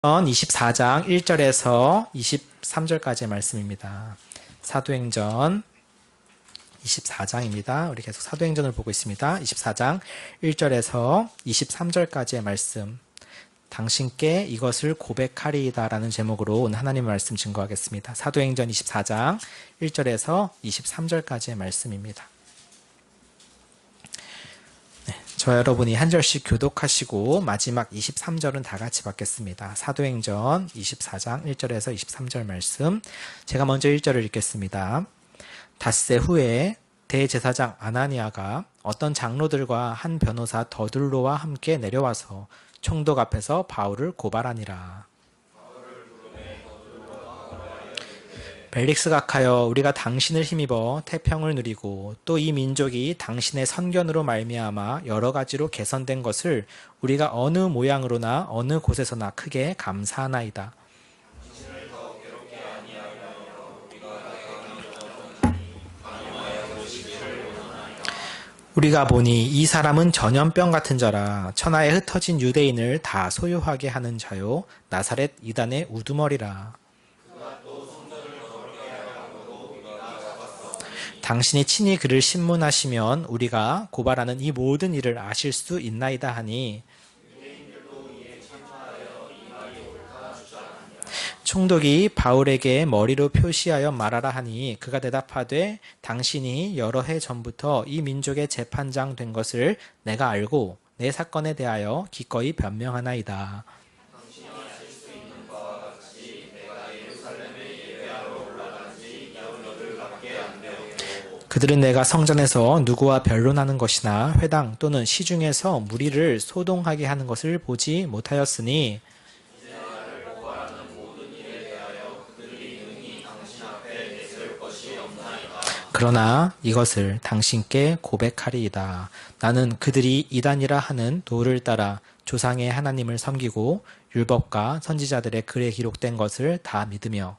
24장 1절에서 23절까지의 말씀입니다. 사도행전 24장입니다. 우리 계속 사도행전을 보고 있습니다. 24장 1절에서 23절까지의 말씀. 당신께 이것을 고백하리이다 라는 제목으로 오늘 하나님의 말씀 증거하겠습니다. 사도행전 24장 1절에서 23절까지의 말씀입니다. 저 여러분이 한 절씩 교독하시고 마지막 23절은 다 같이 받겠습니다. 사도행전 24장 1절에서 23절 말씀. 제가 먼저 1절을 읽겠습니다. 닷새 후에 대제사장 아나니아가 어떤 장로들과 한 변호사 더둘로와 함께 내려와서 총독 앞에서 바울을 고발하니라. 벨릭스 각하여, 우리가 당신을 힘입어 태평을 누리고 또 이 민족이 당신의 선견으로 말미암아 여러 가지로 개선된 것을 우리가 어느 모양으로나 어느 곳에서나 크게 감사하나이다. 우리가 보니 이 사람은 전염병 같은 자라. 천하에 흩어진 유대인을 다 소유하게 하는 자요, 나사렛 이단의 우두머리라. 당신이 친히 그를 신문하시면 우리가 고발하는 이 모든 일을 아실 수 있나이다 하니, 총독이 바울에게 머리로 표시하여 말하라 하니, 그가 대답하되 당신이 여러 해 전부터 이 민족의 재판장 된 것을 내가 알고 내 사건에 대하여 기꺼이 변명하나이다. 그들은 내가 성전에서 누구와 변론하는 것이나 회당 또는 시중에서 무리를 소동하게 하는 것을 보지 못하였으니, 그러나 이것을 당신께 고백하리이다. 나는 그들이 이단이라 하는 도를 따라 조상의 하나님을 섬기고 율법과 선지자들의 글에 기록된 것을 다 믿으며,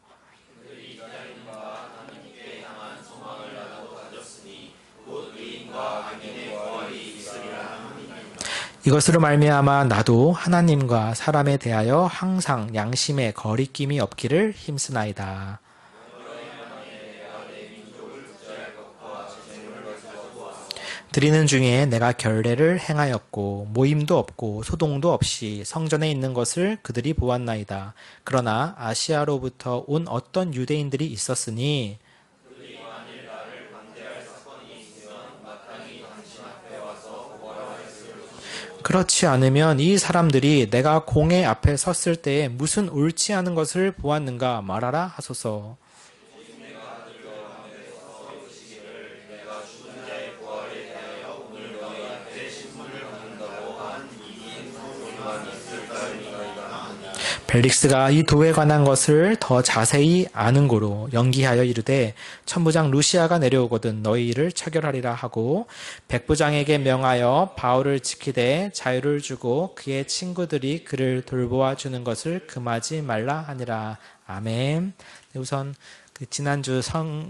이것으로 말미암아 나도 하나님과 사람에 대하여 항상 양심에 거리낌이 없기를 힘쓰나이다. 드리는 중에 내가 결례를 행하였고 모임도 없고 소동도 없이 성전에 있는 것을 그들이 보았나이다. 그러나 아시아로부터 온 어떤 유대인들이 있었으니, 그렇지 않으면 이 사람들이 내가 공회 앞에 섰을 때에 무슨 옳지 않은 것을 보았는가 말하라 하소서. 벨릭스가 이 도에 관한 것을 더 자세히 아는 고로 연기하여 이르되, 천부장 루시아가 내려오거든 너희 일을 처결하리라 하고 백부장에게 명하여 바울을 지키되 자유를 주고 그의 친구들이 그를 돌보아 주는 것을 금하지 말라 하니라. 아멘. 우선 지난주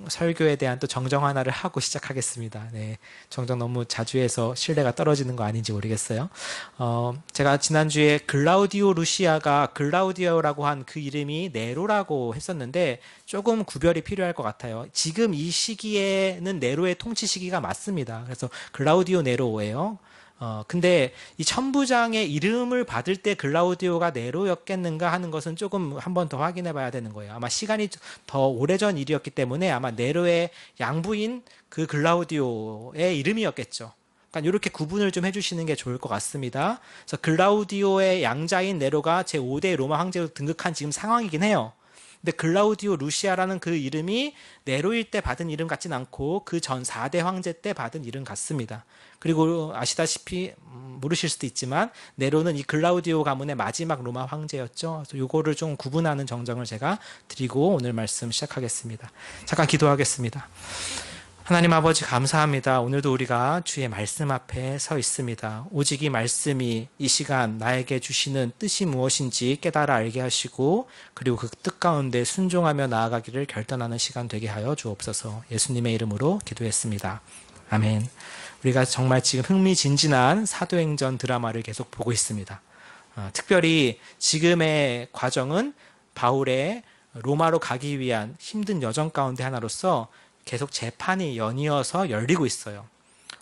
설교에 대한 또 정정 하나를 하고 시작하겠습니다. 네, 정정 너무 자주 해서 신뢰가 떨어지는 거 아닌지 모르겠어요. 제가 지난주에 글라우디오 루시아가 글라우디오라고 한 그 이름이 네로라고 했었는데 조금 구별이 필요할 것 같아요. 지금 이 시기에는 네로의 통치 시기가 맞습니다. 그래서 글라우디오 네로예요. 근데 이 천부장의 이름을 받을 때 글라우디오가 네로였겠는가 하는 것은 조금 한 번 더 확인해 봐야 되는 거예요. 아마 시간이 더 오래전 일이었기 때문에 아마 네로의 양부인 그 글라우디오의 이름이었겠죠. 그러니까 이렇게 구분을 좀 해주시는 게 좋을 것 같습니다. 그래서 글라우디오의 양자인 네로가 제5대 로마 황제로 등극한 지금 상황이긴 해요. 근데 글라우디오 루시아라는 그 이름이 네로일 때 받은 이름 같진 않고 그 전 4대 황제 때 받은 이름 같습니다. 그리고 아시다시피 모르실 수도 있지만 네로는 이 글라우디오 가문의 마지막 로마 황제였죠. 그래서 요거를 좀 구분하는 정정을 제가 드리고 오늘 말씀 시작하겠습니다. 잠깐 기도하겠습니다. 하나님 아버지 감사합니다. 오늘도 우리가 주의 말씀 앞에 서 있습니다. 오직 이 말씀이 이 시간 나에게 주시는 뜻이 무엇인지 깨달아 알게 하시고, 그리고 그 뜻 가운데 순종하며 나아가기를 결단하는 시간 되게 하여 주옵소서. 예수님의 이름으로 기도했습니다. 아멘. 우리가 정말 지금 흥미진진한 사도행전 드라마를 계속 보고 있습니다. 특별히 지금의 과정은 바울의 로마로 가기 위한 힘든 여정 가운데 하나로서 계속 재판이 연이어서 열리고 있어요.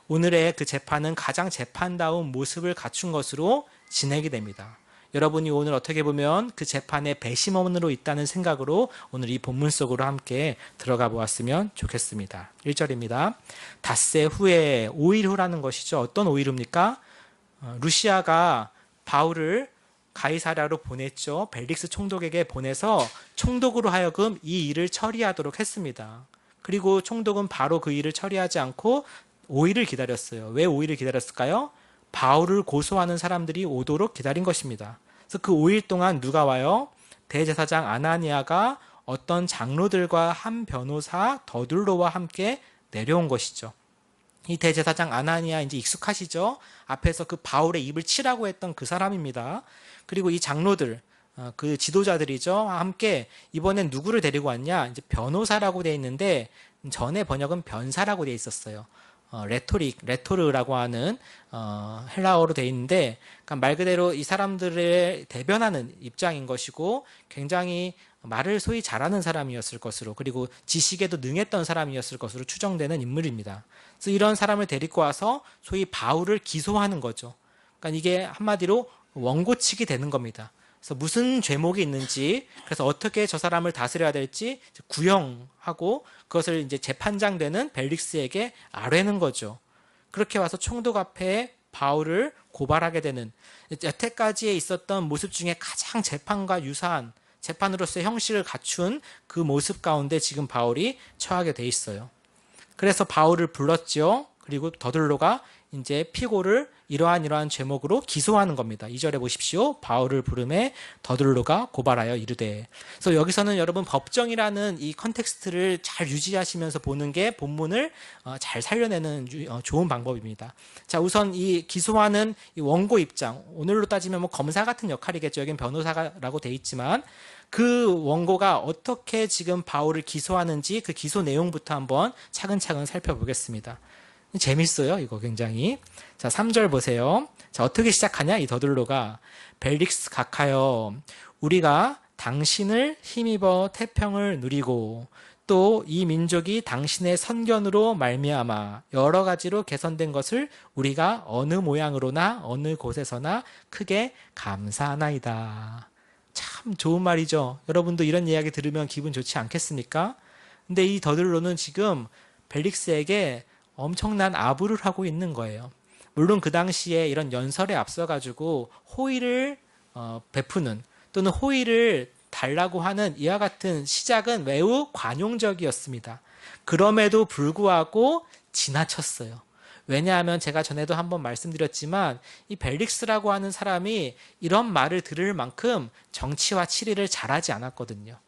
오늘의 그 재판은 가장 재판다운 모습을 갖춘 것으로 진행이 됩니다. 여러분이 오늘 어떻게 보면 그 재판의 배심원으로 있다는 생각으로 오늘 이 본문 속으로 함께 들어가 보았으면 좋겠습니다. 1절입니다. 닷새 후에 5일 후라는 것이죠. 어떤 5일 후입니까? 루시아가 바울을 가이사랴로 보냈죠. 벨릭스 총독에게 보내서 총독으로 하여금 이 일을 처리하도록 했습니다. 그리고 총독은 바로 그 일을 처리하지 않고 5일을 기다렸어요. 왜 5일을 기다렸을까요? 바울을 고소하는 사람들이 오도록 기다린 것입니다. 그래서 그 5일 동안 누가 와요? 대제사장 아나니아가 어떤 장로들과 한 변호사 더둘로와 함께 내려온 것이죠. 이 대제사장 아나니아 이제 익숙하시죠? 앞에서 그 바울의 입을 치라고 했던 그 사람입니다. 그리고 이 장로들, 그 지도자들이죠. 함께 이번엔 누구를 데리고 왔냐? 이제 변호사라고 되어 있는데 전에 번역은 변사라고 되어 있었어요. 레토르라고 하는 헬라어로 되어 있는데 그러니까 말 그대로 이 사람들을 대변하는 입장인 것이고 굉장히 말을 소위 잘하는 사람이었을 것으로 그리고 지식에도 능했던 사람이었을 것으로 추정되는 인물입니다. 그래서 이런 사람을 데리고 와서 소위 바울을 기소하는 거죠. 그러니까 이게 한마디로 원고치기 되는 겁니다. 그래서 무슨 죄목이 있는지, 그래서 어떻게 저 사람을 다스려야 될지 구형하고 그것을 이제 재판장 되는 벨릭스에게 아뢰는 거죠. 그렇게 와서 총독 앞에 바울을 고발하게 되는 여태까지에 있었던 모습 중에 가장 재판과 유사한 재판으로서의 형식을 갖춘 그 모습 가운데 지금 바울이 처하게 돼 있어요. 그래서 바울을 불렀죠. 그리고 더들로가 이제 피고를 이러한 제목으로 기소하는 겁니다. 2절에 보십시오. 바울을 부름에 더들로가 고발하여 이르되. 그래서 여기서는 여러분 법정이라는 이 컨텍스트를 잘 유지하시면서 보는 게 본문을 잘 살려내는 좋은 방법입니다. 자, 우선 이 기소하는 이 원고 입장, 오늘로 따지면 뭐 검사 같은 역할이겠죠. 여긴 변호사라고 돼 있지만 그 원고가 어떻게 지금 바울을 기소하는지 그 기소 내용부터 한번 차근차근 살펴보겠습니다. 재밌어요, 이거 굉장히. 자, 3절 보세요. 자, 어떻게 시작하냐, 이 더들로가. 벨릭스 각하여, 우리가 당신을 힘입어 태평을 누리고, 또 이 민족이 당신의 선견으로 말미암아 여러 가지로 개선된 것을 우리가 어느 모양으로나 어느 곳에서나 크게 감사하나이다. 참 좋은 말이죠. 여러분도 이런 이야기 들으면 기분 좋지 않겠습니까? 근데 이 더들로는 지금 벨릭스에게 엄청난 아부를 하고 있는 거예요. 물론 그 당시에 이런 연설에 앞서가지고 호의를 베푸는 또는 호의를 달라고 하는 이와 같은 시작은 매우 관용적이었습니다. 그럼에도 불구하고 지나쳤어요. 왜냐하면 제가 전에도 한번 말씀드렸지만 이 벨릭스라고 하는 사람이 이런 말을 들을 만큼 정치와 치리를 잘하지 않았거든요.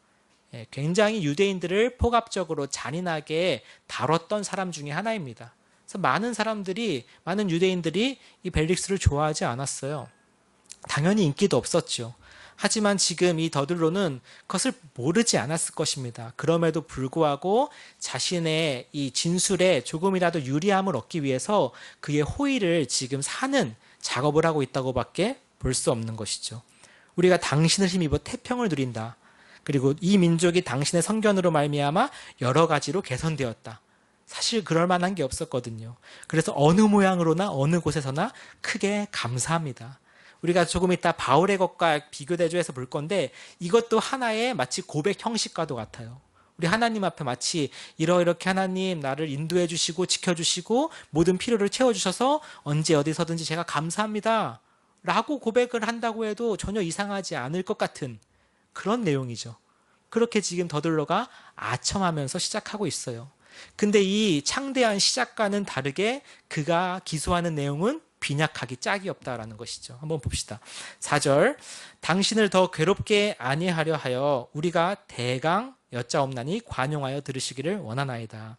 굉장히 유대인들을 폭압적으로 잔인하게 다뤘던 사람 중에 하나입니다. 그래서 많은 유대인들이 이 벨릭스를 좋아하지 않았어요. 당연히 인기도 없었죠. 하지만 지금 이 더들로는 그것을 모르지 않았을 것입니다. 그럼에도 불구하고 자신의 이 진술에 조금이라도 유리함을 얻기 위해서 그의 호의를 지금 사는 작업을 하고 있다고밖에 볼 수 없는 것이죠. 우리가 당신을 힘입어 태평을 누린다. 그리고 이 민족이 당신의 선견으로 말미암아 여러 가지로 개선되었다. 사실 그럴 만한 게 없었거든요. 그래서 어느 모양으로나 어느 곳에서나 크게 감사합니다. 우리가 조금 이따 바울의 것과 비교대조해서 볼 건데 이것도 하나의 마치 고백 형식과도 같아요. 우리 하나님 앞에 마치 이렇게 하나님 나를 인도해 주시고 지켜주시고 모든 필요를 채워주셔서 언제 어디서든지 제가 감사합니다 라고 고백을 한다고 해도 전혀 이상하지 않을 것 같은 그런 내용이죠. 그렇게 지금 더들로가 아첨하면서 시작하고 있어요. 근데 이 창대한 시작과는 다르게 그가 기소하는 내용은 빈약하기 짝이 없다라는 것이죠. 한번 봅시다. 4절 당신을 더 괴롭게 아니하려 하여 우리가 대강 여짜옵나니 관용하여 들으시기를 원하나이다.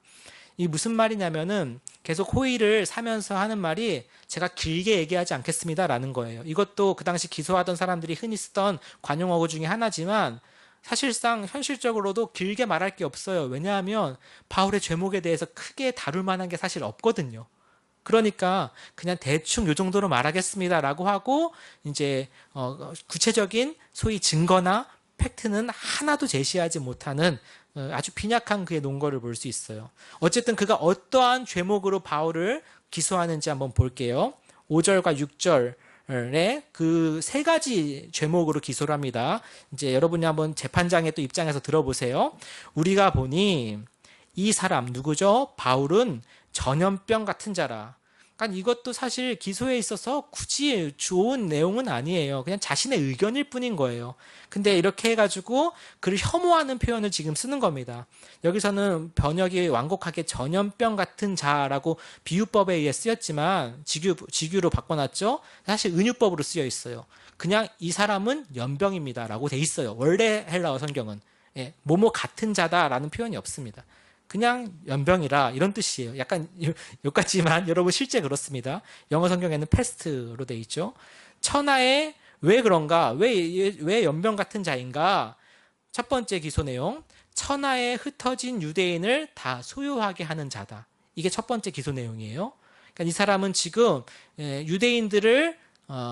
이 무슨 말이냐면은 계속 호의를 사면서 하는 말이 제가 길게 얘기하지 않겠습니다라는 거예요. 이것도 그 당시 기소하던 사람들이 흔히 쓰던 관용어구 중에 하나지만 사실상 현실적으로도 길게 말할 게 없어요. 왜냐하면 바울의 죄목에 대해서 크게 다룰 만한 게 사실 없거든요. 그러니까 그냥 대충 요 정도로 말하겠습니다라고 하고 이제 구체적인 소위 증거나 팩트는 하나도 제시하지 못하는 아주 빈약한 그의 논거를 볼 수 있어요. 어쨌든 그가 어떠한 죄목으로 바울을 기소하는지 한번 볼게요. 5절과 6절에 그 세 가지 죄목으로 기소를 합니다. 이제 여러분이 한번 재판장의 또 입장에서 들어보세요. 우리가 보니 이 사람 누구죠? 바울은 전염병 같은 자라. 그러니까 이것도 사실 기소에 있어서 굳이 좋은 내용은 아니에요. 그냥 자신의 의견일 뿐인 거예요. 근데 이렇게 해가지고 그를 혐오하는 표현을 지금 쓰는 겁니다. 여기서는 번역이 완곡하게 전염병 같은 자라고 비유법에 의해 쓰였지만 직유로 바꿔놨죠. 사실 은유법으로 쓰여 있어요. 그냥 이 사람은 연병입니다라고 돼 있어요. 원래 헬라어 성경은 뭐뭐 같은 자다라는 표현이 없습니다. 그냥 연병이라 이런 뜻이에요. 약간 욕같지만 여러분 실제 그렇습니다. 영어 성경에는 패스트로 돼 있죠. 천하에 왜 그런가? 왜 연병 같은 자인가? 첫 번째 기소 내용. 천하에 흩어진 유대인을 다 소유하게 하는 자다. 이게 첫 번째 기소 내용이에요. 그러니까 이 사람은 지금 유대인들을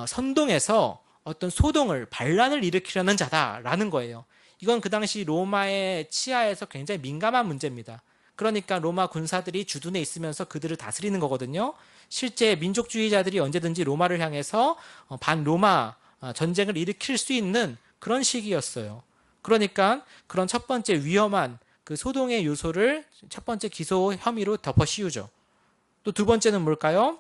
선동해서 어떤 소동을 반란을 일으키려는 자다라는 거예요. 이건 그 당시 로마의 치하에서 굉장히 민감한 문제입니다. 그러니까 로마 군사들이 주둔해 있으면서 그들을 다스리는 거거든요. 실제 민족주의자들이 언제든지 로마를 향해서 반로마 전쟁을 일으킬 수 있는 그런 시기였어요. 그러니까 그런 첫 번째 위험한 그 소동의 요소를 첫 번째 기소 혐의로 덮어 씌우죠. 또 두 번째는 뭘까요?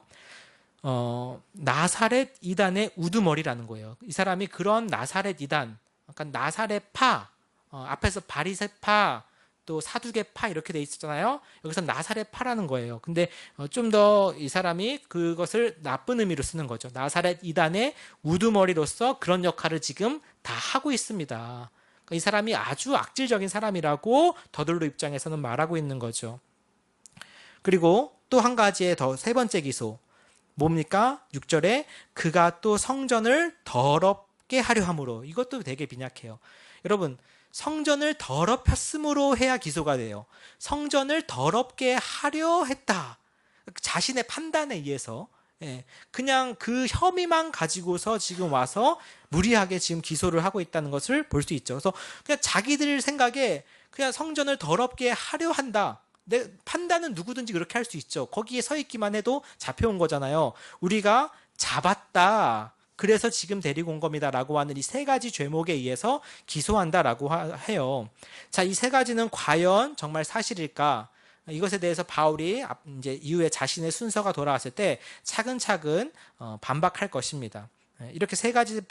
나사렛 이단의 우두머리라는 거예요. 이 사람이 그런 나사렛 이단, 그러니까 나사렛파, 앞에서 바리새파, 또 사두개파 이렇게 돼 있었잖아요. 여기서 나사렛파라는 거예요. 근데 좀 더 이 사람이 그것을 나쁜 의미로 쓰는 거죠. 나사렛 이단의 우두머리로서 그런 역할을 지금 다 하고 있습니다. 그러니까 이 사람이 아주 악질적인 사람이라고 더들로 입장에서는 말하고 있는 거죠. 그리고 또 한 가지의 더 세 번째 기소. 뭡니까? 6절에 그가 또 성전을 더럽게 하려 함으로. 이것도 되게 빈약해요. 여러분, 성전을 더럽혔음으로 해야 기소가 돼요. 성전을 더럽게 하려 했다. 자신의 판단에 의해서 그냥 그 혐의만 가지고서 지금 와서 무리하게 지금 기소를 하고 있다는 것을 볼 수 있죠. 그래서 그냥 자기들 생각에 그냥 성전을 더럽게 하려 한다. 내 판단은 누구든지 그렇게 할 수 있죠. 거기에 서 있기만 해도 잡혀온 거잖아요. 우리가 잡았다. 그래서 지금 데리고 온 겁니다라고 하는 이 세 가지 죄목에 의해서 기소한다라고 해요. 자, 이 세 가지는 과연 정말 사실일까? 이것에 대해서 바울이 이제 이후에 자신의 순서가 돌아왔을 때 차근차근 반박할 것입니다. 이렇게 세 가지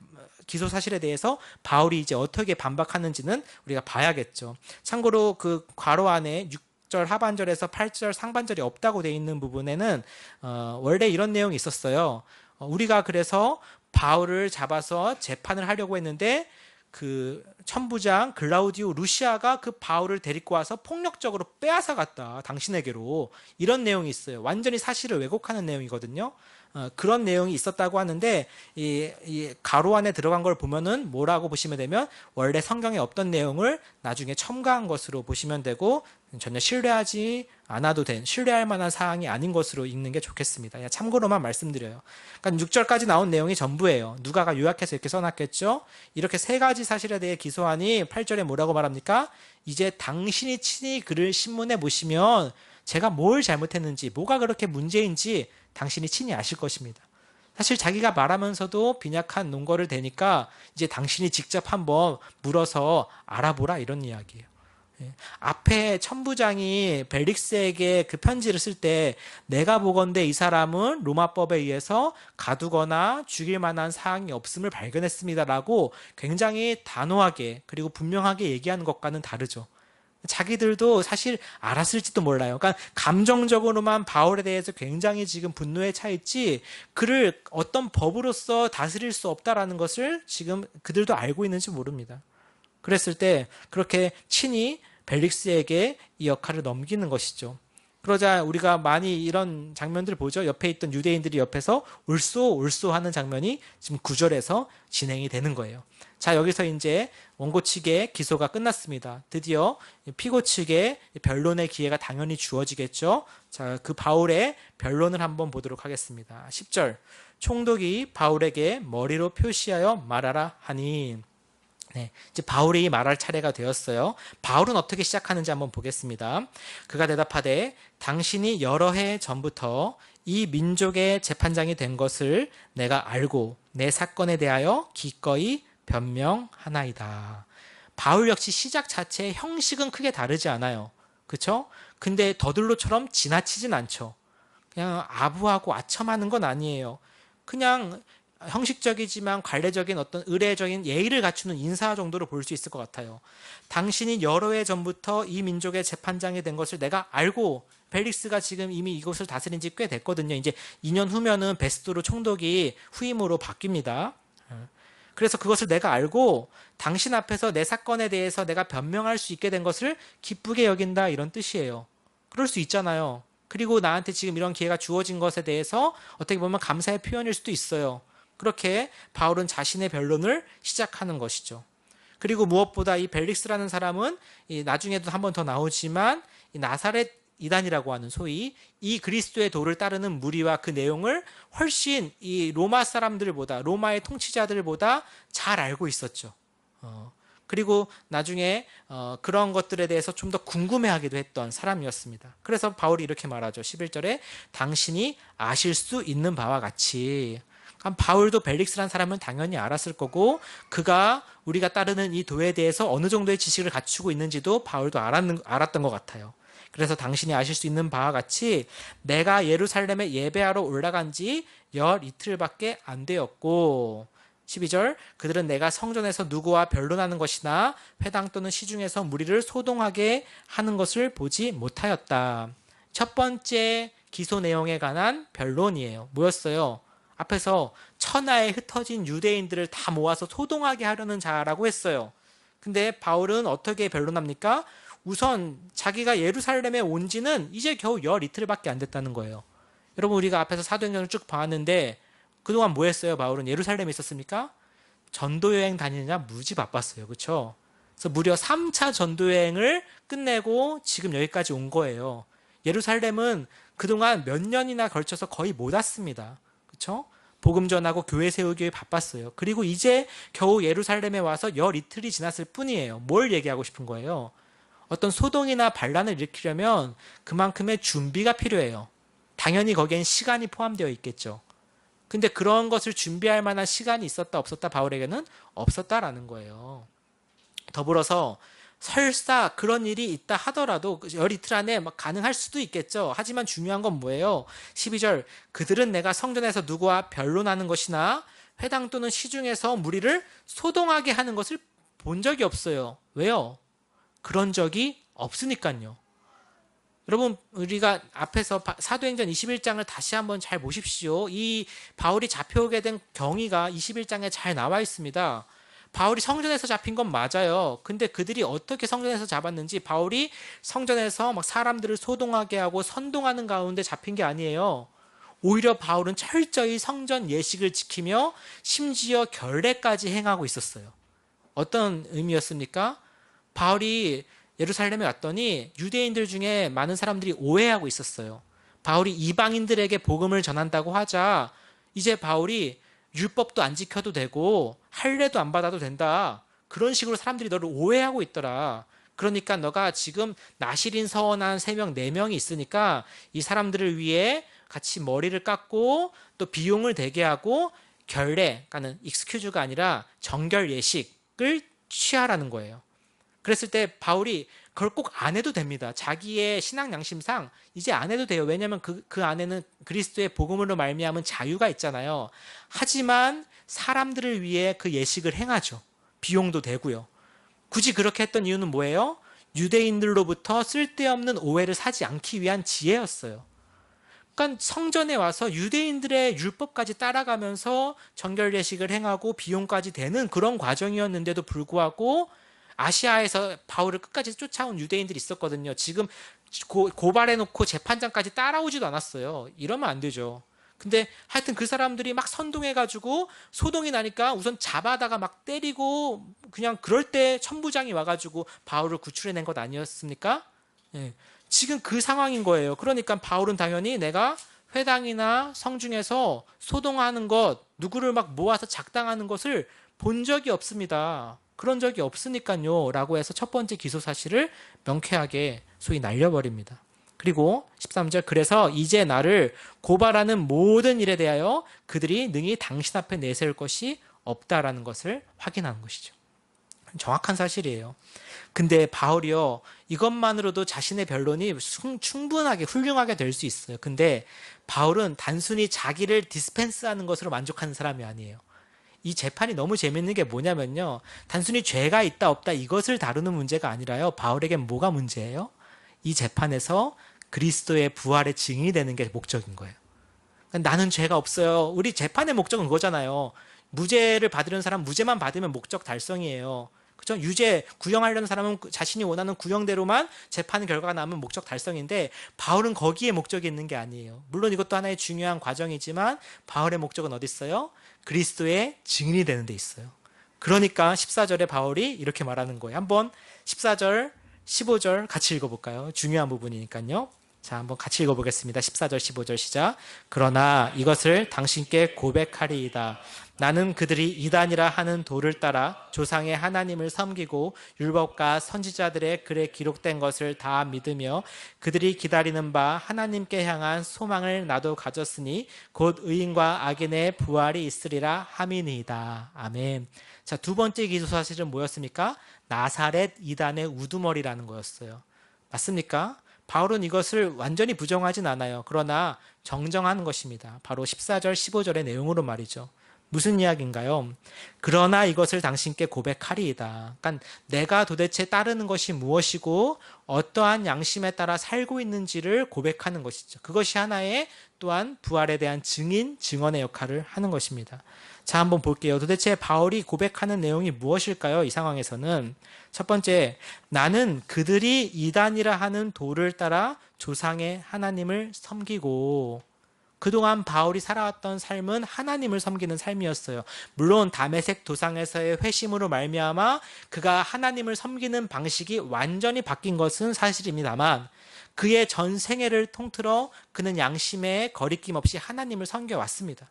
기소 사실에 대해서 바울이 이제 어떻게 반박하는지는 우리가 봐야겠죠. 참고로 그 괄호 안에 6절 하반절에서 8절 상반절이 없다고 되어 있는 부분에는 원래 이런 내용이 있었어요. 우리가 그래서 바울을 잡아서 재판을 하려고 했는데 그 천부장 글라우디오 루시아가 그 바울을 데리고 와서 폭력적으로 빼앗아 갔다. 당신에게로. 이런 내용이 있어요. 완전히 사실을 왜곡하는 내용이거든요. 그런 내용이 있었다고 하는데 이 가로 안에 들어간 걸 보면은 뭐라고 보시면 되면 원래 성경에 없던 내용을 나중에 첨가한 것으로 보시면 되고 전혀 신뢰하지 않아도 된 신뢰할 만한 사항이 아닌 것으로 읽는 게 좋겠습니다. 그냥 참고로만 말씀드려요. 그러니까 6절까지 나온 내용이 전부예요. 누가가 요약해서 이렇게 써놨겠죠. 이렇게 세 가지 사실에 대해 기소하니 8절에 뭐라고 말합니까? 이제 당신이 친히 그를 신문해 보시면 제가 뭘 잘못했는지 뭐가 그렇게 문제인지 당신이 친히 아실 것입니다. 사실 자기가 말하면서도 빈약한 논거를 대니까 이제 당신이 직접 한번 물어서 알아보라 이런 이야기예요. 앞에 천부장이 벨릭스에게 그 편지를 쓸 때 내가 보건대 이 사람은 로마법에 의해서 가두거나 죽일 만한 사항이 없음을 발견했습니다라고 굉장히 단호하게 그리고 분명하게 얘기하는 것과는 다르죠. 자기들도 사실 알았을지도 몰라요. 그러니까 감정적으로만 바울에 대해서 굉장히 지금 분노에 차 있지 그를 어떤 법으로서 다스릴 수 없다라는 것을 지금 그들도 알고 있는지 모릅니다. 그랬을 때 그렇게 친히 벨릭스에게 이 역할을 넘기는 것이죠. 그러자 우리가 많이 이런 장면들 보죠. 옆에 있던 유대인들이 옆에서 울쏘 하는 장면이 지금 9절에서 진행이 되는 거예요. 자, 여기서 이제 원고 측의 기소가 끝났습니다. 드디어 피고 측의 변론의 기회가 당연히 주어지겠죠. 자, 그 바울의 변론을 한번 보도록 하겠습니다. 10절. 총독이 바울에게 머리로 표시하여 말하라 하니, 네, 이제 바울이 말할 차례가 되었어요. 바울은 어떻게 시작하는지 한번 보겠습니다. 그가 대답하되 당신이 여러 해 전부터 이 민족의 재판장이 된 것을 내가 알고 내 사건에 대하여 기꺼이 변명하나이다. 바울 역시 시작 자체의 형식은 크게 다르지 않아요. 그렇죠? 근데 더들로처럼 지나치진 않죠. 그냥 아부하고 아첨하는 건 아니에요. 그냥 형식적이지만 관례적인 어떤 의례적인 예의를 갖추는 인사 정도로 볼 수 있을 것 같아요. 당신이 여러 해 전부터 이 민족의 재판장이 된 것을 내가 알고, 벨릭스가 지금 이미 이곳을 다스린 지 꽤 됐거든요. 이제 2년 후면은 베스도로 총독이 후임으로 바뀝니다. 그래서 그것을 내가 알고 당신 앞에서 내 사건에 대해서 내가 변명할 수 있게 된 것을 기쁘게 여긴다, 이런 뜻이에요. 그럴 수 있잖아요. 그리고 나한테 지금 이런 기회가 주어진 것에 대해서 어떻게 보면 감사의 표현일 수도 있어요. 그렇게 바울은 자신의 변론을 시작하는 것이죠. 그리고 무엇보다 이 벨릭스라는 사람은 나중에도 한 번 더 나오지만 이 나사렛 이단이라고 하는 소위 이 그리스도의 도를 따르는 무리와 그 내용을 훨씬 이 로마 사람들보다, 로마의 통치자들보다 잘 알고 있었죠. 그리고 나중에 그런 것들에 대해서 좀 더 궁금해하기도 했던 사람이었습니다. 그래서 바울이 이렇게 말하죠. 11절에 당신이 아실 수 있는 바와 같이. 바울도 벨릭스라는 사람은 당연히 알았을 거고, 그가 우리가 따르는 이 도에 대해서 어느 정도의 지식을 갖추고 있는지도 바울도 알았던 것 같아요. 그래서 당신이 아실 수 있는 바와 같이 내가 예루살렘에 예배하러 올라간 지 열 이틀밖에 안 되었고, 12절, 그들은 내가 성전에서 누구와 변론하는 것이나 회당 또는 시중에서 무리를 소동하게 하는 것을 보지 못하였다. 첫 번째 기소 내용에 관한 변론이에요. 뭐였어요? 앞에서 천하에 흩어진 유대인들을 다 모아서 소동하게 하려는 자라고 했어요. 근데 바울은 어떻게 변론합니까? 우선 자기가 예루살렘에 온 지는 이제 겨우 열 이틀밖에 안 됐다는 거예요. 여러분, 우리가 앞에서 사도행전을 쭉 봤는데 그동안 뭐 했어요? 바울은 예루살렘에 있었습니까? 전도여행 다니느냐 무지 바빴어요. 그렇죠? 그래서 무려 3차 전도여행을 끝내고 지금 여기까지 온 거예요. 예루살렘은 그동안 몇 년이나 걸쳐서 거의 못 왔습니다. 그렇죠? 복음 전하고 교회 세우기에 바빴어요. 그리고 이제 겨우 예루살렘에 와서 열 이틀이 지났을 뿐이에요. 뭘 얘기하고 싶은 거예요? 어떤 소동이나 반란을 일으키려면 그만큼의 준비가 필요해요. 당연히 거기엔 시간이 포함되어 있겠죠. 근데 그런 것을 준비할 만한 시간이 있었다 없었다? 바울에게는 없었다라는 거예요. 더불어서 설사 그런 일이 있다 하더라도 열 이틀 안에 막 가능할 수도 있겠죠. 하지만 중요한 건 뭐예요? 12절, 그들은 내가 성전에서 누구와 변론하는 것이나 회당 또는 시중에서 무리를 소동하게 하는 것을 본 적이 없어요. 왜요? 그런 적이 없으니까요. 여러분, 우리가 앞에서 사도행전 21장을 다시 한번 잘 보십시오. 이 바울이 잡혀오게 된 경위가 21장에 잘 나와 있습니다. 바울이 성전에서 잡힌 건 맞아요. 근데 그들이 어떻게 성전에서 잡았는지, 바울이 성전에서 막 사람들을 소동하게 하고 선동하는 가운데 잡힌 게 아니에요. 오히려 바울은 철저히 성전 예식을 지키며 심지어 결례까지 행하고 있었어요. 어떤 의미였습니까? 바울이 예루살렘에 왔더니 유대인들 중에 많은 사람들이 오해하고 있었어요. 바울이 이방인들에게 복음을 전한다고 하자 이제 바울이 율법도 안 지켜도 되고 할례도 안 받아도 된다, 그런 식으로 사람들이 너를 오해하고 있더라. 그러니까 너가 지금 나실인 서원한 3명 4명이 있으니까 이 사람들을 위해 같이 머리를 깎고 또 비용을 대게 하고 결례, 그러니까 익스큐즈가 아니라 정결 예식을 취하라는 거예요. 그랬을 때 바울이 그걸 꼭 안 해도 됩니다. 자기의 신앙 양심상 이제 안 해도 돼요. 왜냐하면 그 안에는 그리스도의 복음으로 말미암은 자유가 있잖아요. 하지만 사람들을 위해 그 예식을 행하죠. 비용도 되고요. 굳이 그렇게 했던 이유는 뭐예요? 유대인들로부터 쓸데없는 오해를 사지 않기 위한 지혜였어요. 그러니까 성전에 와서 유대인들의 율법까지 따라가면서 정결 예식을 행하고 비용까지 되는 그런 과정이었는데도 불구하고 아시아에서 바울을 끝까지 쫓아온 유대인들이 있었거든요. 지금 고발해놓고 재판장까지 따라오지도 않았어요. 이러면 안 되죠. 근데 하여튼 그 사람들이 막 선동해가지고 소동이 나니까 우선 잡아다가 막 때리고 그냥 그럴 때 천부장이 와가지고 바울을 구출해낸 것 아니었습니까? 예. 지금 그 상황인 거예요. 그러니까 바울은 당연히 내가 회당이나 성중에서 소동하는 것, 누구를 막 모아서 작당하는 것을 본 적이 없습니다. 그런 적이 없으니까요. 라고 해서 첫 번째 기소 사실을 명쾌하게 소위 날려버립니다. 그리고 13절, 그래서 이제 나를 고발하는 모든 일에 대하여 그들이 능히 당신 앞에 내세울 것이 없다라는 것을 확인하는 것이죠. 정확한 사실이에요. 근데 바울이요, 이것만으로도 자신의 변론이 충분하게 훌륭하게 될 수 있어요. 근데 바울은 단순히 자기를 디스펜스하는 것으로 만족하는 사람이 아니에요. 이 재판이 너무 재밌는 게 뭐냐면요, 단순히 죄가 있다 없다 이것을 다루는 문제가 아니라요, 바울에겐 뭐가 문제예요? 이 재판에서 그리스도의 부활의 증인이 되는 게 목적인 거예요. 나는 죄가 없어요. 우리 재판의 목적은 그거잖아요. 무죄를 받으려는 사람 무죄만 받으면 목적 달성이에요. 그죠? 유죄 구형하려는 사람은 자신이 원하는 구형대로만 재판 결과가 나오면 목적 달성인데, 바울은 거기에 목적이 있는 게 아니에요. 물론 이것도 하나의 중요한 과정이지만 바울의 목적은 어디 있어요? 그리스도의 증인이 되는 데 있어요. 그러니까 14절에 바울이 이렇게 말하는 거예요. 한번 14절 15절 같이 읽어볼까요? 중요한 부분이니까요. 자, 한번 같이 읽어보겠습니다. 14절 15절 시작. 그러나 이것을 당신께 고백하리이다. 나는 그들이 이단이라 하는 도를 따라 조상의 하나님을 섬기고 율법과 선지자들의 글에 기록된 것을 다 믿으며 그들이 기다리는 바 하나님께 향한 소망을 나도 가졌으니 곧 의인과 악인의 부활이 있으리라 함이니이다. 아멘. 자, 두 번째 기소 사실은 뭐였습니까? 나사렛 이단의 우두머리라는 거였어요. 맞습니까? 바울은 이것을 완전히 부정하진 않아요. 그러나 정정하는 것입니다. 바로 14절 15절의 내용으로 말이죠. 무슨 이야기인가요? 그러나 이것을 당신께 고백하리이다. 그러니까 내가 도대체 따르는 것이 무엇이고 어떠한 양심에 따라 살고 있는지를 고백하는 것이죠. 그것이 하나의 또한 부활에 대한 증인, 증언의 역할을 하는 것입니다. 자, 한번 볼게요. 도대체 바울이 고백하는 내용이 무엇일까요? 이 상황에서는 첫 번째, 나는 그들이 이단이라 하는 도를 따라 조상의 하나님을 섬기고, 그동안 바울이 살아왔던 삶은 하나님을 섬기는 삶이었어요. 물론 다메섹 도상에서의 회심으로 말미암아 그가 하나님을 섬기는 방식이 완전히 바뀐 것은 사실입니다만, 그의 전 생애를 통틀어 그는 양심에 거리낌 없이 하나님을 섬겨왔습니다.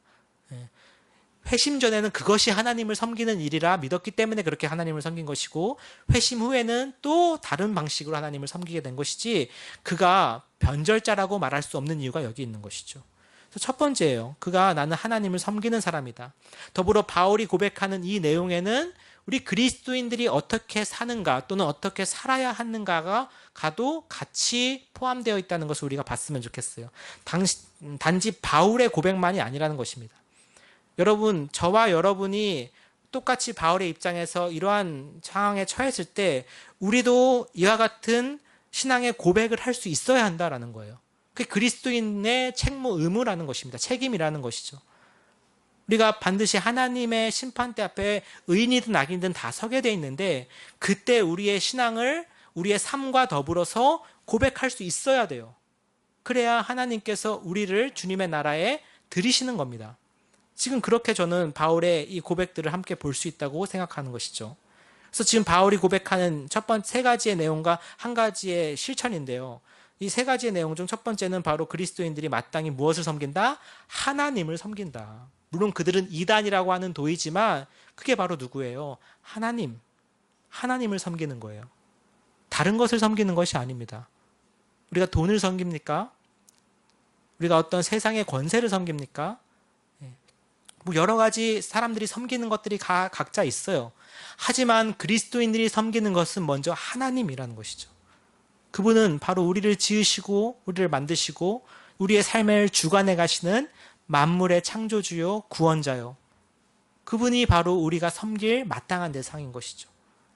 회심 전에는 그것이 하나님을 섬기는 일이라 믿었기 때문에 그렇게 하나님을 섬긴 것이고, 회심 후에는 또 다른 방식으로 하나님을 섬기게 된 것이지, 그가 변절자라고 말할 수 없는 이유가 여기 있는 것이죠. 첫 번째예요. 그가 나는 하나님을 섬기는 사람이다. 더불어 바울이 고백하는 이 내용에는 우리 그리스도인들이 어떻게 사는가 또는 어떻게 살아야 하는가가 가도 같이 포함되어 있다는 것을 우리가 봤으면 좋겠어요. 단지 바울의 고백만이 아니라는 것입니다. 여러분, 저와 여러분이 똑같이 바울의 입장에서 이러한 상황에 처했을 때 우리도 이와 같은 신앙의 고백을 할 수 있어야 한다라는 거예요. 그게 그리스도인의 책무, 의무라는 것입니다. 책임이라는 것이죠. 우리가 반드시 하나님의 심판대 앞에 의인이든 악인이든 다 서게 돼 있는데, 그때 우리의 신앙을 우리의 삶과 더불어서 고백할 수 있어야 돼요. 그래야 하나님께서 우리를 주님의 나라에 들이시는 겁니다. 지금 그렇게 저는 바울의 이 고백들을 함께 볼 수 있다고 생각하는 것이죠. 그래서 지금 바울이 고백하는 첫 번째 세 가지의 내용과 한 가지의 실천인데요. 이 세 가지의 내용 중 첫 번째는 바로 그리스도인들이 마땅히 무엇을 섬긴다? 하나님을 섬긴다. 물론 그들은 이단이라고 하는 도이지만 그게 바로 누구예요? 하나님을 섬기는 거예요. 다른 것을 섬기는 것이 아닙니다. 우리가 돈을 섬깁니까? 우리가 어떤 세상의 권세를 섬깁니까? 뭐 여러 가지 사람들이 섬기는 것들이 각자 있어요. 하지만 그리스도인들이 섬기는 것은 먼저 하나님이라는 것이죠. 그분은 바로 우리를 지으시고 우리를 만드시고 우리의 삶을 주관해 가시는 만물의 창조주요 구원자요. 그분이 바로 우리가 섬길 마땅한 대상인 것이죠.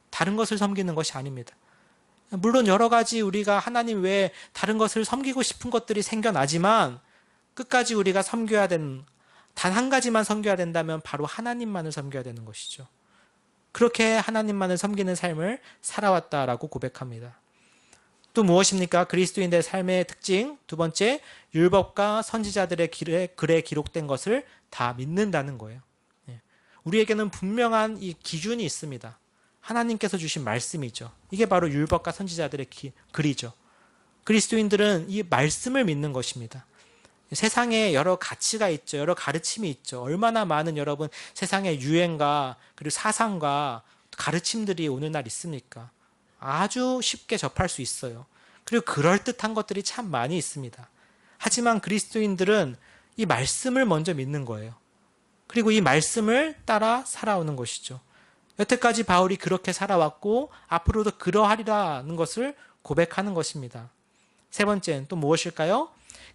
다른 것을 섬기는 것이 아닙니다. 물론 여러 가지 우리가 하나님 외에 다른 것을 섬기고 싶은 것들이 생겨나지만 끝까지 우리가 섬겨야 되는, 단 한 가지만 섬겨야 된다면 바로 하나님만을 섬겨야 되는 것이죠. 그렇게 하나님만을 섬기는 삶을 살아왔다라고 고백합니다. 또 무엇입니까? 그리스도인들의 삶의 특징. 두 번째, 율법과 선지자들의 글에 기록된 것을 다 믿는다는 거예요. 우리에게는 분명한 이 기준이 있습니다. 하나님께서 주신 말씀이죠. 이게 바로 율법과 선지자들의 글이죠. 그리스도인들은 이 말씀을 믿는 것입니다. 세상에 여러 가치가 있죠. 여러 가르침이 있죠. 얼마나 많은 여러분 세상의 유행과 그리고 사상과 가르침들이 오늘날 있습니까? 아주 쉽게 접할 수 있어요. 그리고 그럴듯한 것들이 참 많이 있습니다. 하지만 그리스도인들은 이 말씀을 먼저 믿는 거예요. 그리고 이 말씀을 따라 살아오는 것이죠. 여태까지 바울이 그렇게 살아왔고 앞으로도 그러하리라는 것을 고백하는 것입니다. 세 번째는 또 무엇일까요?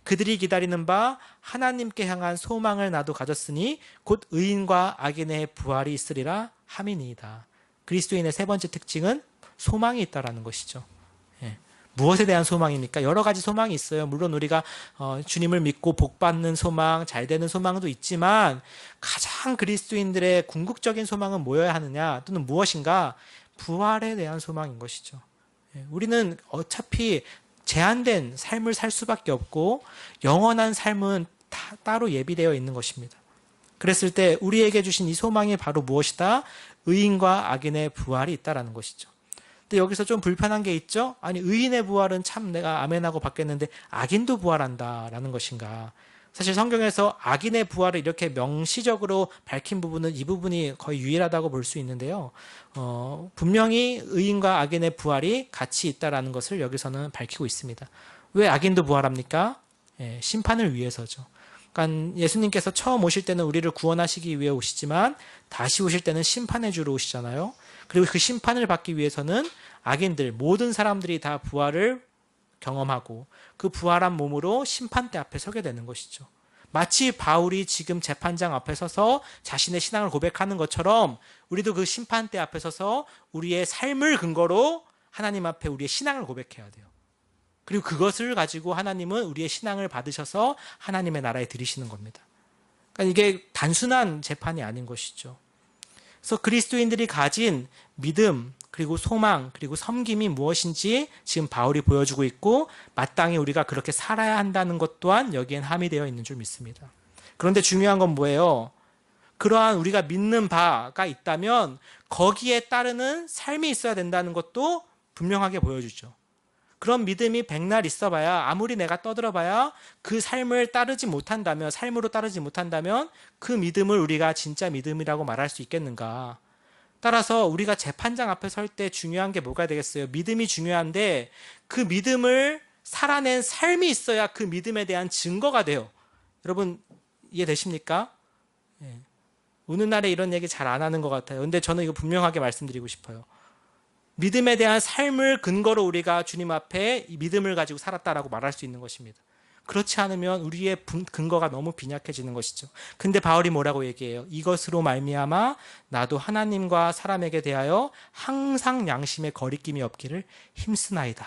그들이 기다리는 바 하나님께 향한 소망을 나도 가졌으니 곧 의인과 악인의 부활이 있으리라 함이니이다. 그리스도인의 세 번째 특징은 소망이 있다라는 것이죠. 무엇에 대한 소망입니까? 여러 가지 소망이 있어요. 물론 우리가 주님을 믿고 복받는 소망, 잘 되는 소망도 있지만 가장 그리스도인들의 궁극적인 소망은 뭐여야 하느냐 또는 무엇인가? 부활에 대한 소망인 것이죠. 우리는 어차피 제한된 삶을 살 수밖에 없고 영원한 삶은 따로 예비되어 있는 것입니다. 그랬을 때 우리에게 주신 이 소망이 바로 무엇이다? 의인과 악인의 부활이 있다라는 것이죠. 근데 여기서 좀 불편한 게 있죠? 아니, 의인의 부활은 참 내가 아멘하고 받겠는데 악인도 부활한다라는 것인가? 사실 성경에서 악인의 부활을 이렇게 명시적으로 밝힌 부분은 이 부분이 거의 유일하다고 볼 수 있는데요. 분명히 의인과 악인의 부활이 같이 있다라는 것을 여기서는 밝히고 있습니다. 왜 악인도 부활합니까? 심판을 위해서죠. 그러니까 예수님께서 처음 오실 때는 우리를 구원하시기 위해 오시지만 다시 오실 때는 심판해 주러 오시잖아요. 그리고 그 심판을 받기 위해서는 악인들, 모든 사람들이 다 부활을 경험하고 그 부활한 몸으로 심판대 앞에 서게 되는 것이죠. 마치 바울이 지금 재판장 앞에 서서 자신의 신앙을 고백하는 것처럼 우리도 그 심판대 앞에 서서 우리의 삶을 근거로 하나님 앞에 우리의 신앙을 고백해야 돼요. 그리고 그것을 가지고 하나님은 우리의 신앙을 받으셔서 하나님의 나라에 들이시는 겁니다. 그러니까 이게 단순한 재판이 아닌 것이죠. 그래서 그리스도인들이 가진 믿음, 그리고 소망, 그리고 섬김이 무엇인지 지금 바울이 보여주고 있고 마땅히 우리가 그렇게 살아야 한다는 것 또한 여기엔 함의되어 있는 줄 믿습니다. 그런데 중요한 건 뭐예요? 그러한 우리가 믿는 바가 있다면 거기에 따르는 삶이 있어야 된다는 것도 분명하게 보여주죠. 그런 믿음이 백날 있어봐야 아무리 내가 떠들어봐야 그 삶을 따르지 못한다면 삶으로 따르지 못한다면 그 믿음을 우리가 진짜 믿음이라고 말할 수 있겠는가. 따라서 우리가 재판장 앞에 설 때 중요한 게 뭐가 되겠어요? 믿음이 중요한데 그 믿음을 살아낸 삶이 있어야 그 믿음에 대한 증거가 돼요. 여러분 이해되십니까? 오늘날에 이런 얘기 잘 안 하는 것 같아요. 근데 저는 이거 분명하게 말씀드리고 싶어요. 믿음에 대한 삶을 근거로 우리가 주님 앞에 이 믿음을 가지고 살았다라고 말할 수 있는 것입니다. 그렇지 않으면 우리의 근거가 너무 빈약해지는 것이죠. 근데 바울이 뭐라고 얘기해요? 이것으로 말미암아 나도 하나님과 사람에게 대하여 항상 양심의 거리낌이 없기를 힘쓰나이다.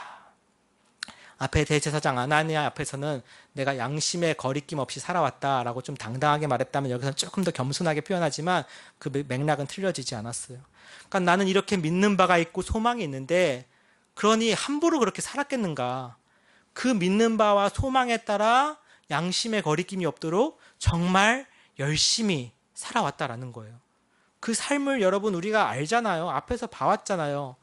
앞에 대제사장 아나니아 앞에서는 내가 양심의 거리낌 없이 살아왔다라고 좀 당당하게 말했다면 여기서는 조금 더 겸손하게 표현하지만 그 맥락은 틀려지지 않았어요. 그러니까 나는 이렇게 믿는 바가 있고 소망이 있는데 그러니 함부로 그렇게 살았겠는가? 그 믿는 바와 소망에 따라 양심의 거리낌이 없도록 정말 열심히 살아왔다라는 거예요. 그 삶을 여러분 우리가 알잖아요. 앞에서 봐왔잖아요.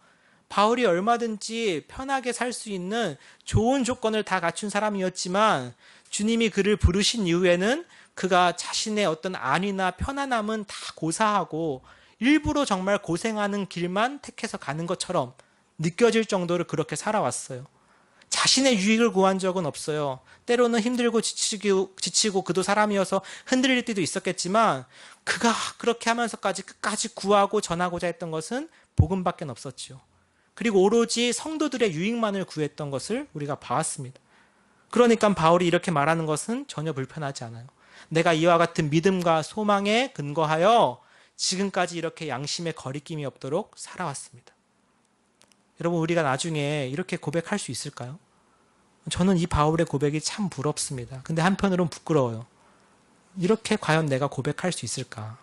바울이 얼마든지 편하게 살 수 있는 좋은 조건을 다 갖춘 사람이었지만 주님이 그를 부르신 이후에는 그가 자신의 어떤 안위나 편안함은 다 고사하고 일부러 정말 고생하는 길만 택해서 가는 것처럼 느껴질 정도로 그렇게 살아왔어요. 자신의 유익을 구한 적은 없어요. 때로는 힘들고 지치고 그도 사람이어서 흔들릴 때도 있었겠지만 그가 그렇게 하면서까지 끝까지 구하고 전하고자 했던 것은 복음밖에 없었죠. 그리고 오로지 성도들의 유익만을 구했던 것을 우리가 봐왔습니다. 그러니까 바울이 이렇게 말하는 것은 전혀 불편하지 않아요. 내가 이와 같은 믿음과 소망에 근거하여 지금까지 이렇게 양심의 거리낌이 없도록 살아왔습니다. 여러분 우리가 나중에 이렇게 고백할 수 있을까요? 저는 이 바울의 고백이 참 부럽습니다. 근데 한편으로는 부끄러워요. 이렇게 과연 내가 고백할 수 있을까?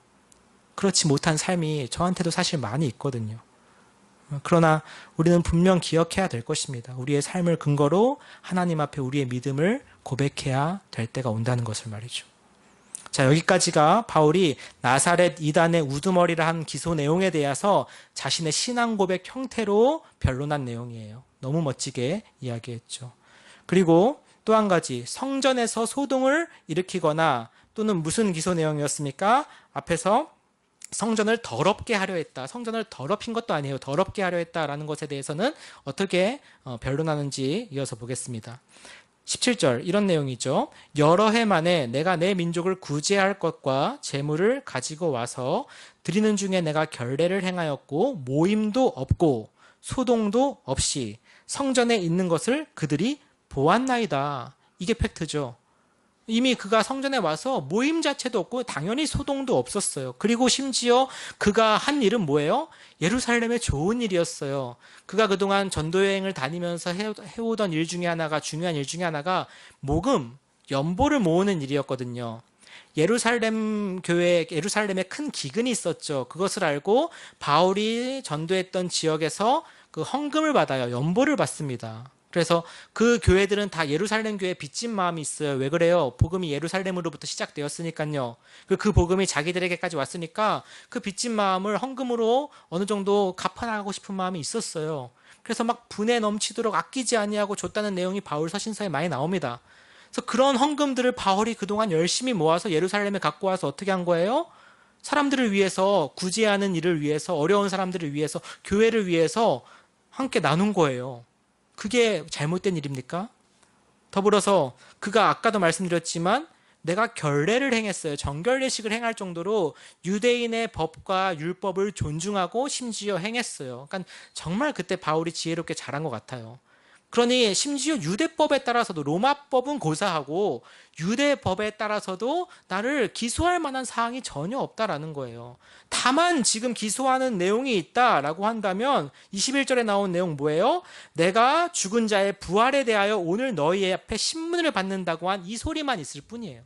그렇지 못한 삶이 저한테도 사실 많이 있거든요. 그러나 우리는 분명 기억해야 될 것입니다. 우리의 삶을 근거로 하나님 앞에 우리의 믿음을 고백해야 될 때가 온다는 것을 말이죠. 자, 여기까지가 바울이 나사렛 이단의 우두머리를 한 기소 내용에 대해서 자신의 신앙 고백 형태로 변론한 내용이에요. 너무 멋지게 이야기했죠. 그리고 또 한 가지, 성전에서 소동을 일으키거나 또는 무슨 기소 내용이었습니까? 앞에서 성전을 더럽게 하려 했다. 성전을 더럽힌 것도 아니에요. 더럽게 하려 했다라는 것에 대해서는 어떻게 변론하는지 이어서 보겠습니다. 17절 이런 내용이죠. 여러 해 만에 내가 내 민족을 구제할 것과 재물을 가지고 와서 드리는 중에 내가 결례를 행하였고 모임도 없고 소동도 없이 성전에 있는 것을 그들이 보았나이다. 이게 팩트죠. 이미 그가 성전에 와서 모임 자체도 없고 당연히 소동도 없었어요. 그리고 심지어 그가 한 일은 뭐예요? 예루살렘의 좋은 일이었어요. 그가 그동안 전도여행을 다니면서 해오던 일 중에 하나가, 중요한 일 중에 하나가 모금, 연보를 모으는 일이었거든요. 예루살렘 교회, 예루살렘에 큰 기근이 있었죠. 그것을 알고 바울이 전도했던 지역에서 그 헌금을 받아요. 연보를 받습니다. 그래서 그 교회들은 다 예루살렘 교회에 빚진 마음이 있어요. 왜 그래요? 복음이 예루살렘으로부터 시작되었으니까요. 그 복음이 자기들에게까지 왔으니까 그 빚진 마음을 헌금으로 어느 정도 갚아나가고 싶은 마음이 있었어요. 그래서 막 분에 넘치도록 아끼지 아니하고 줬다는 내용이 바울 서신서에 많이 나옵니다. 그래서 그런 헌금들을 바울이 그동안 열심히 모아서 예루살렘에 갖고 와서 어떻게 한 거예요? 사람들을 위해서, 구제하는 일을 위해서, 어려운 사람들을 위해서, 교회를 위해서 함께 나눈 거예요. 그게 잘못된 일입니까? 더불어서 그가 아까도 말씀드렸지만 내가 결례를 행했어요. 정결례식을 행할 정도로 유대인의 법과 율법을 존중하고 심지어 행했어요. 그러니까 정말 그때 바울이 지혜롭게 잘한 것 같아요. 그러니 심지어 유대법에 따라서도, 로마법은 고사하고 유대법에 따라서도 나를 기소할 만한 사항이 전혀 없다라는 거예요. 다만 지금 기소하는 내용이 있다라고 한다면 21절에 나온 내용 뭐예요? 내가 죽은 자의 부활에 대하여 오늘 너희 앞에 신문을 받는다고 한 이 소리만 있을 뿐이에요.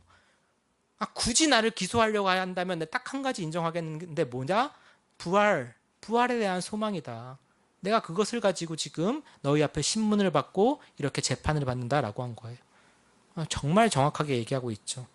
굳이 나를 기소하려고 한다면 딱 한 가지 인정하겠는데 뭐냐? 부활에 대한 소망이다. 내가 그것을 가지고 지금 너희 앞에 신문을 받고 이렇게 재판을 받는다라고 한 거예요. 정말 정확하게 얘기하고 있죠.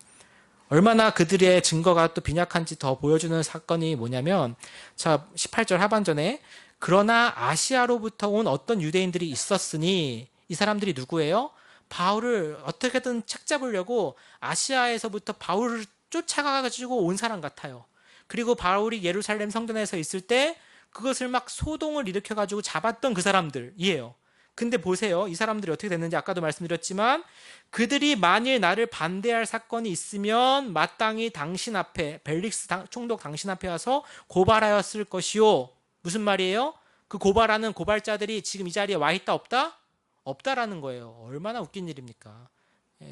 얼마나 그들의 증거가 또 빈약한지 더 보여주는 사건이 뭐냐면, 자, 18절 하반전에 그러나 아시아로부터 온 어떤 유대인들이 있었으니, 이 사람들이 누구예요? 바울을 어떻게든 책잡으려고 아시아에서부터 바울을 쫓아가가지고 온 사람 같아요. 그리고 바울이 예루살렘 성전에서 있을 때 그것을 막 소동을 일으켜가지고 잡았던 그 사람들이에요. 근데 보세요. 이 사람들이 어떻게 됐는지 아까도 말씀드렸지만 그들이 만일 나를 반대할 사건이 있으면 마땅히 당신 앞에, 벨릭스 총독 당신 앞에 와서 고발하였을 것이요. 무슨 말이에요? 그 고발하는 고발자들이 지금 이 자리에 와 있다 없다? 없다라는 거예요. 얼마나 웃긴 일입니까?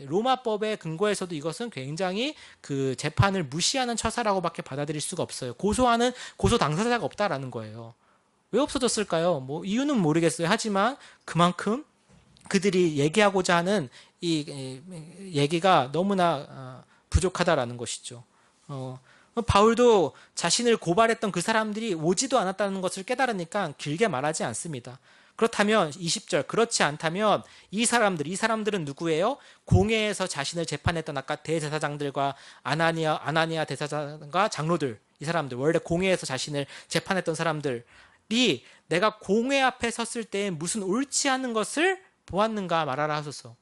로마법의 근거에서도 이것은 굉장히 그 재판을 무시하는 처사라고밖에 받아들일 수가 없어요. 고소하는 고소 당사자가 없다라는 거예요. 왜 없어졌을까요? 뭐 이유는 모르겠어요. 하지만 그만큼 그들이 얘기하고자 하는 이 얘기가 너무나 부족하다라는 것이죠. 바울도 자신을 고발했던 그 사람들이 오지도 않았다는 것을 깨달으니까 길게 말하지 않습니다. 그렇다면 20절, 그렇지 않다면 이 사람들은 누구예요? 공회에서 자신을 재판했던 아까 대제사장들과 아나니아 대제사장과 장로들, 이 사람들, 원래 공회에서 자신을 재판했던 사람들이 내가 공회 앞에 섰을 때 무슨 옳지 않은 것을 보았는가 말하라 하소서.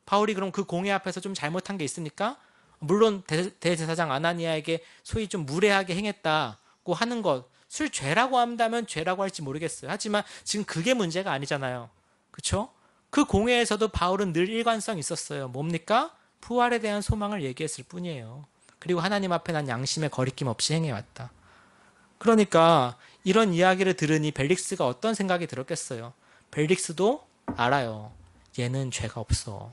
바울이 그럼 그 공회 앞에서 좀 잘못한 게 있습니까? 물론 대제사장 아나니아에게 소위 좀 무례하게 행했다고 하는 것을 죄라고 한다면 죄라고 할지 모르겠어요. 하지만 지금 그게 문제가 아니잖아요. 그렇죠? 그 공회에서도 바울은 늘 일관성이 있었어요. 뭡니까? 부활에 대한 소망을 얘기했을 뿐이에요. 그리고 하나님 앞에 난 양심에 거리낌 없이 행해왔다. 그러니까 이런 이야기를 들으니 벨릭스가 어떤 생각이 들었겠어요? 벨릭스도 알아요. 얘는 죄가 없어.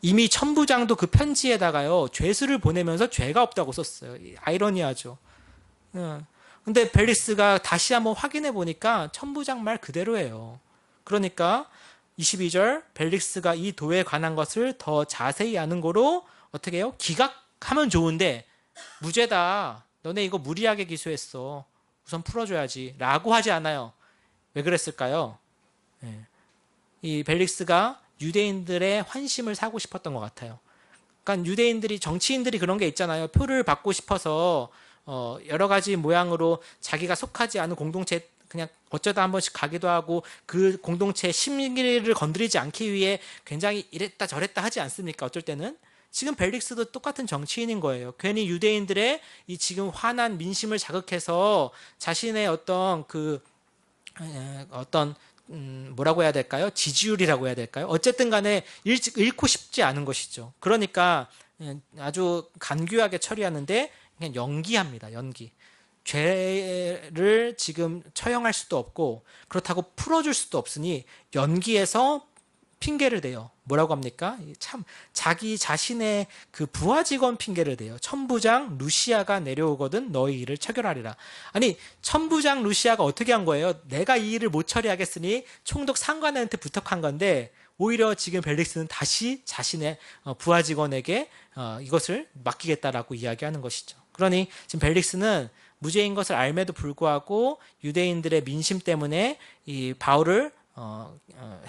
이미 천부장도 그 편지에다가요, 죄수를 보내면서 죄가 없다고 썼어요. 아이러니하죠. 근데 벨릭스가 다시 한번 확인해 보니까 천부장 말 그대로예요. 그러니까 22절, 벨릭스가 이 도에 관한 것을 더 자세히 아는 거로 어떻게 해요? 기각하면 좋은데 무죄다. 너네 이거 무리하게 기소했어. 우선 풀어줘야지. 라고 하지 않아요. 왜 그랬을까요? 예. 이 벨릭스가 유대인들의 환심을 사고 싶었던 것 같아요. 그러니까 유대인들이, 정치인들이 그런 게 있잖아요. 표를 받고 싶어서 여러 가지 모양으로 자기가 속하지 않은 공동체 그냥 어쩌다 한 번씩 가기도 하고 그 공동체의 심리를 건드리지 않기 위해 굉장히 이랬다 저랬다 하지 않습니까? 어쩔 때는. 지금 벨릭스도 똑같은 정치인인 거예요. 괜히 유대인들의 이 지금 화난 민심을 자극해서 자신의 어떤 뭐라고 해야 될까요? 지지율이라고 해야 될까요? 어쨌든 간에 잃고 싶지 않은 것이죠. 그러니까 아주 간교하게 처리하는데 그냥 연기합니다. 연기. 죄를 지금 처형할 수도 없고 그렇다고 풀어줄 수도 없으니 연기해서 핑계를 대요. 뭐라고 합니까? 참 자기 자신의 그 부하 직원 핑계를 대요. 천부장 루시아가 내려오거든 너희 일을 처결하리라. 아니 천부장 루시아가 어떻게 한 거예요? 내가 이 일을 못 처리하겠으니 총독 상관한테 부탁한 건데 오히려 지금 벨릭스는 다시 자신의 부하 직원에게 이것을 맡기겠다라고 이야기하는 것이죠. 그러니 지금 벨릭스는 무죄인 것을 알매도 불구하고 유대인들의 민심 때문에 이 바울을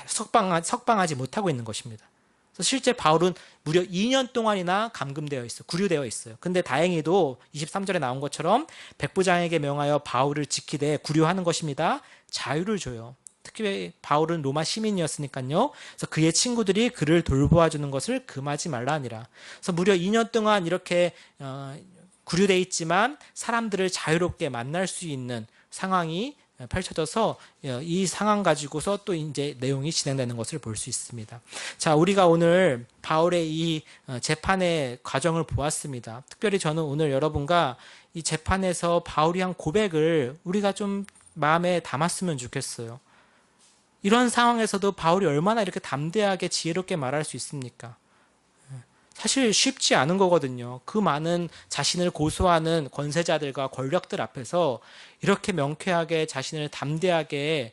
석방하지 못하고 있는 것입니다. 그래서 실제 바울은 무려 2년 동안이나 감금되어 있어요. 구류되어 있어요. 근데 다행히도 23절에 나온 것처럼 백부장에게 명하여 바울을 지키되 구류하는 것입니다. 자유를 줘요. 특히 바울은 로마 시민이었으니까요. 그래서 그의 친구들이 그를 돌보아주는 것을 금하지 말라 하니라. 그래서 무려 2년 동안 이렇게 구류되어 있지만 사람들을 자유롭게 만날 수 있는 상황이 펼쳐져서 이 상황 가지고서 또 이제 내용이 진행되는 것을 볼 수 있습니다. 자, 우리가 오늘 바울의 이 재판의 과정을 보았습니다. 특별히 저는 오늘 여러분과 이 재판에서 바울이 한 고백을 우리가 좀 마음에 담았으면 좋겠어요. 이런 상황에서도 바울이 얼마나 이렇게 담대하게 지혜롭게 말할 수 있습니까? 사실 쉽지 않은 거거든요. 그 많은 자신을 고소하는 권세자들과 권력들 앞에서 이렇게 명쾌하게 자신을 담대하게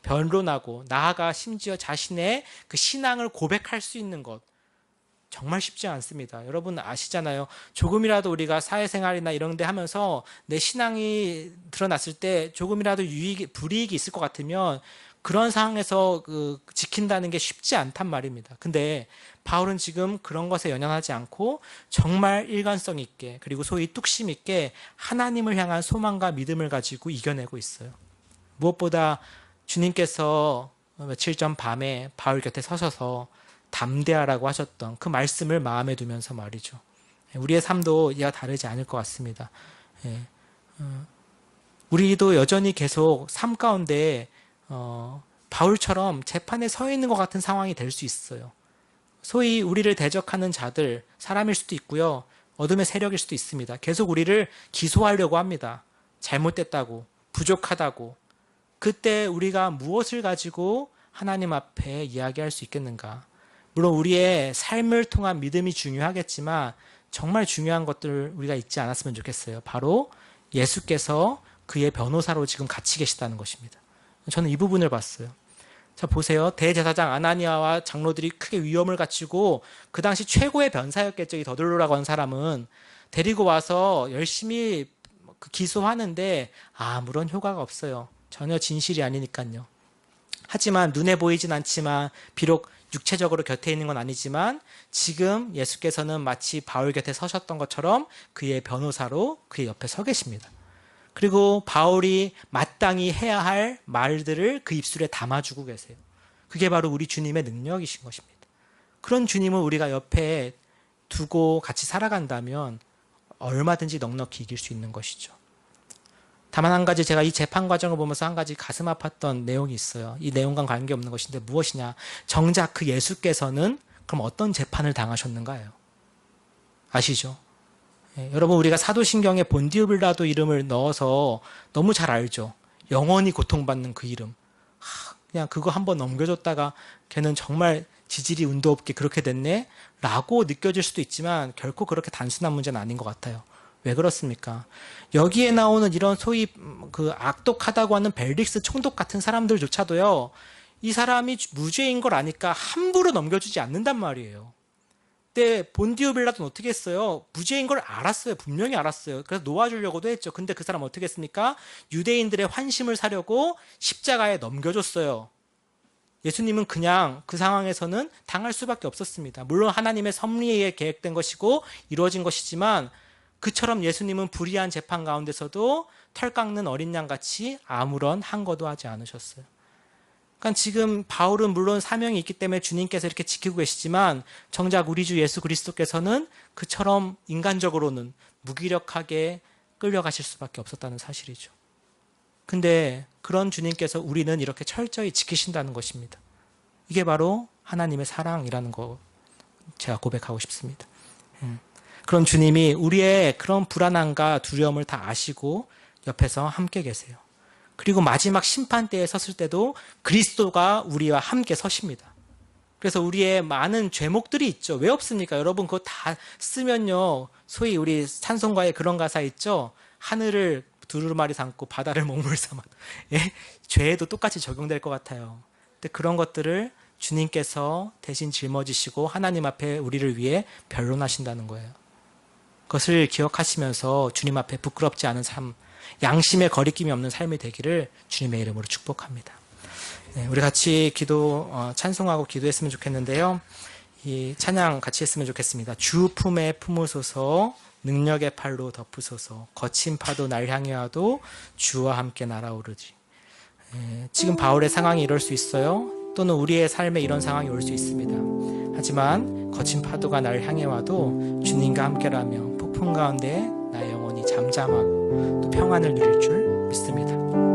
변론하고 나아가 심지어 자신의 그 신앙을 고백할 수 있는 것 정말 쉽지 않습니다. 여러분 아시잖아요. 조금이라도 우리가 사회생활이나 이런 데 하면서 내 신앙이 드러났을 때 조금이라도 불이익이 있을 것 같으면 그런 상황에서 지킨다는 게 쉽지 않단 말입니다. 근데 바울은 지금 그런 것에 연연하지 않고 정말 일관성 있게 그리고 소위 뚝심 있게 하나님을 향한 소망과 믿음을 가지고 이겨내고 있어요. 무엇보다 주님께서 며칠 전 밤에 바울 곁에 서셔서 담대하라고 하셨던 그 말씀을 마음에 두면서 말이죠. 우리의 삶도 이와 다르지 않을 것 같습니다. 우리도 여전히 계속 삶 가운데 바울처럼 재판에 서 있는 것 같은 상황이 될 수 있어요. 소위 우리를 대적하는 자들, 사람일 수도 있고요. 어둠의 세력일 수도 있습니다. 계속 우리를 기소하려고 합니다. 잘못됐다고, 부족하다고. 그때 우리가 무엇을 가지고 하나님 앞에 이야기할 수 있겠는가? 물론 우리의 삶을 통한 믿음이 중요하겠지만 정말 중요한 것들을 우리가 잊지 않았으면 좋겠어요. 바로 예수께서 그의 변호사로 지금 같이 계시다는 것입니다. 저는 이 부분을 봤어요. 자, 보세요. 대제사장 아나니아와 장로들이 크게 위험을 갖추고 그 당시 최고의 변사였겠죠. 이 더들로라고 하는 사람은 데리고 와서 열심히 기소하는데 아무런 효과가 없어요. 전혀 진실이 아니니까요. 하지만 눈에 보이진 않지만 비록 육체적으로 곁에 있는 건 아니지만 지금 예수께서는 마치 바울 곁에 서셨던 것처럼 그의 변호사로 그의 옆에 서 계십니다. 그리고 바울이 마땅히 해야 할 말들을 그 입술에 담아주고 계세요. 그게 바로 우리 주님의 능력이신 것입니다. 그런 주님을 우리가 옆에 두고 같이 살아간다면 얼마든지 넉넉히 이길 수 있는 것이죠. 다만 한 가지 제가 이 재판 과정을 보면서 한 가지 가슴 아팠던 내용이 있어요. 이 내용과 관계없는 것인데 무엇이냐. 정작 그 예수께서는 그럼 어떤 재판을 당하셨는가요? 아시죠? 여러분 우리가 사도신경에 본디오빌라도 이름을 넣어서 너무 잘 알죠. 영원히 고통받는 그 이름. 그냥 그거 한번 넘겨줬다가 걔는 정말 지질이 운도 없게 그렇게 됐네 라고 느껴질 수도 있지만 결코 그렇게 단순한 문제는 아닌 것 같아요. 왜 그렇습니까? 여기에 나오는 이런 소위 악독하다고 하는 벨릭스 총독 같은 사람들조차도요. 이 사람이 무죄인 걸 아니까 함부로 넘겨주지 않는단 말이에요. 그때 본디오 빌라도는 어떻게 했어요? 무죄인 걸 알았어요. 분명히 알았어요. 그래서 놓아주려고도 했죠. 근데 그 사람 어떻게 했습니까? 유대인들의 환심을 사려고 십자가에 넘겨줬어요. 예수님은 그냥 그 상황에서는 당할 수밖에 없었습니다. 물론 하나님의 섭리에 의해 계획된 것이고 이루어진 것이지만 그처럼 예수님은 불의한 재판 가운데서도 털 깎는 어린 양같이 아무런 항거도 하지 않으셨어요. 그러니까 지금 바울은 물론 사명이 있기 때문에 주님께서 이렇게 지키고 계시지만 정작 우리 주 예수 그리스도께서는 그처럼 인간적으로는 무기력하게 끌려가실 수밖에 없었다는 사실이죠. 근데 그런 주님께서 우리는 이렇게 철저히 지키신다는 것입니다. 이게 바로 하나님의 사랑이라는 거 제가 고백하고 싶습니다. 그런 주님이 우리의 그런 불안함과 두려움을 다 아시고 옆에서 함께 계세요. 그리고 마지막 심판대에 섰을 때도 그리스도가 우리와 함께 서십니다. 그래서 우리의 많은 죄목들이 있죠. 왜 없습니까? 여러분 그거 다 쓰면요. 소위 우리 찬송가에 그런 가사 있죠. 하늘을 두루마리 삼고 바다를 먹물 삼아. 예? 죄에도 똑같이 적용될 것 같아요. 근데 그런 것들을 주님께서 대신 짊어지시고 하나님 앞에 우리를 위해 변론하신다는 거예요. 그것을 기억하시면서 주님 앞에 부끄럽지 않은 삶, 양심의 거리낌이 없는 삶이 되기를 주님의 이름으로 축복합니다. 네, 우리 같이 찬송하고 기도했으면 좋겠는데요. 이 찬양 같이 했으면 좋겠습니다. 주 품에 품으소서, 능력의 팔로 덮으소서, 거친 파도 날 향해 와도 주와 함께 날아오르지. 지금 바울의 상황이 이럴 수 있어요. 또는 우리의 삶에 이런 상황이 올 수 있습니다. 하지만 거친 파도가 날 향해 와도 주님과 함께라면 폭풍 가운데 나의 영혼이 잠잠하고 또 평안을 누릴 줄 믿습니다.